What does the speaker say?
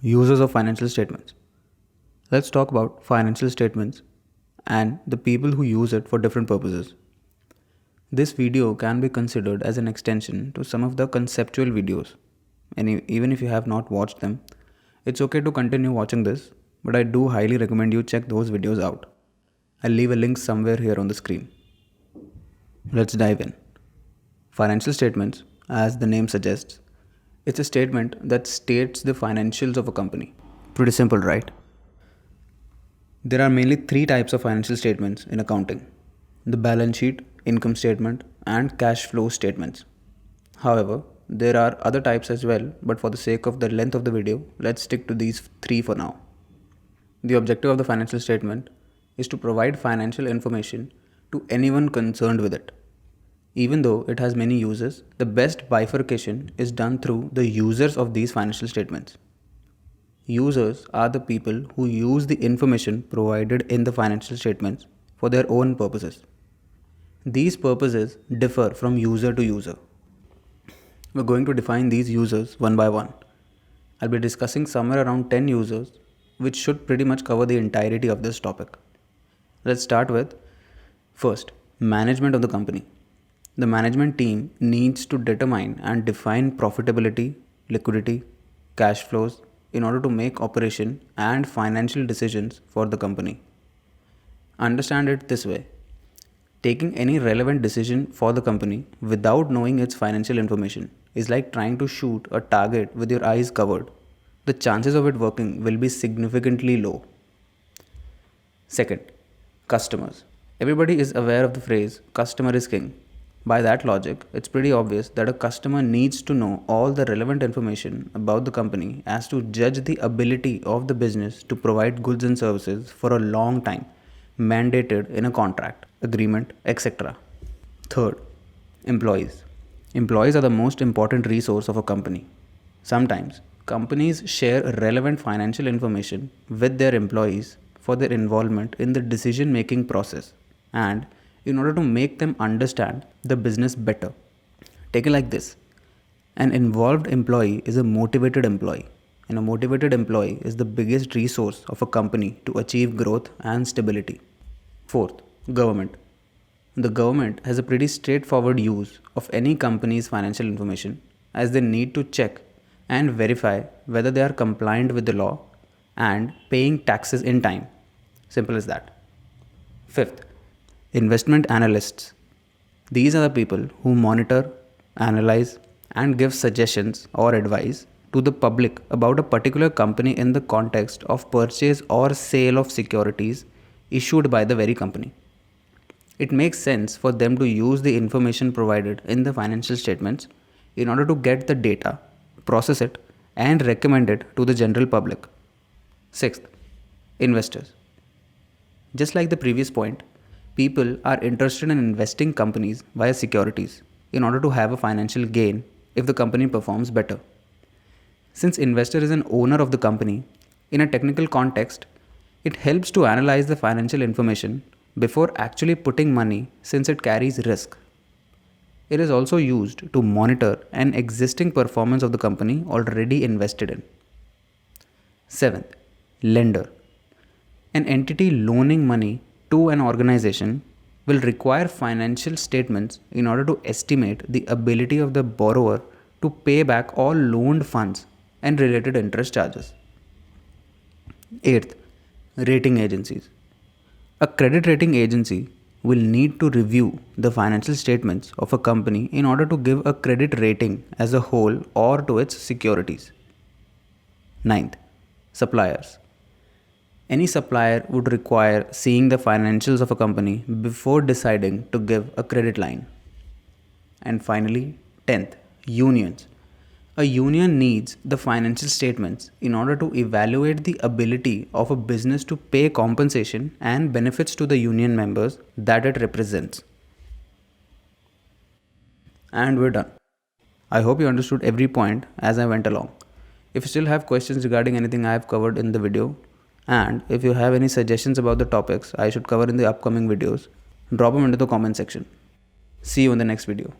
Users of financial statements. Let's talk about financial statements and the people who use it for different purposes. This video can be considered as an extension to some of the conceptual videos, and even if you have not watched them, it's okay to continue watching this, but I do highly recommend you check those videos out. I'll leave a link somewhere here on the screen. Let's dive in. Financial statements, as the name suggests, it's a statement that states the financials of a company. Pretty simple, right? There are mainly three types of financial statements in accounting: the balance sheet, income statement, and cash flow statements. However, there are other types as well, but for the sake of the length of the video, let's stick to these three for now. The objective of the financial statement is to provide financial information to anyone concerned with it. Even though it has many users, the best bifurcation is done through the users of these financial statements. Users are the people who use the information provided in the financial statements for their own purposes. These purposes differ from user to user. We're going to define these users one by one. I'll be discussing somewhere around 10 users, which should pretty much cover the entirety of this topic. Let's start with first, management of the company. The management team needs to determine and define profitability, liquidity, cash flows in order to make operation and financial decisions for the company. Understand it this way: taking any relevant decision for the company without knowing its financial information is like trying to shoot a target with your eyes covered. The chances of it working will be significantly low. Second, customers. Everybody is aware of the phrase customer is king. By that logic, it's pretty obvious that a customer needs to know all the relevant information about the company as to judge the ability of the business to provide goods and services for a long time, mandated in a contract, agreement, etc. Third, employees. Employees are the most important resource of a company. Sometimes, companies share relevant financial information with their employees for their involvement in the decision making process and in order to make them understand the business better. Take it like this: an involved employee is a motivated employee, and a motivated employee is the biggest resource of a company to achieve growth and stability. Fourth, government. The government has a pretty straightforward use of any company's financial information, as they need to check and verify whether they are compliant with the law and paying taxes in time. Simple as that. Fifth, investment analysts. These are the people who monitor, analyze, and give suggestions or advice to the public about a particular company in the context of purchase or sale of securities issued by the very company. It makes sense for them to use the information provided in the financial statements in order to get the data, process it, and recommend it to the general public. Sixth, investors. Just like the previous point, people are interested in investing companies via securities in order to have a financial gain if the company performs better. Since investor is an owner of the company, in a technical context, it helps to analyze the financial information before actually putting money, since it carries risk. It is also used to monitor an existing performance of the company already invested in. Seventh, lender. An entity loaning money to an organization will require financial statements in order to estimate the ability of the borrower to pay back all loaned funds and related interest charges. Eighth, rating agencies. A credit rating agency will need to review the financial statements of a company in order to give a credit rating as a whole or to its securities. Ninth, suppliers. Any supplier would require seeing the financials of a company before deciding to give a credit line. And finally, 10th, unions. A union needs the financial statements in order to evaluate the ability of a business to pay compensation and benefits to the union members that it represents. And we're done. I hope you understood every point as I went along. If you still have questions regarding anything I have covered in the video, and if you have any suggestions about the topics I should cover in the upcoming videos, drop them into the comment section. See you in the next video.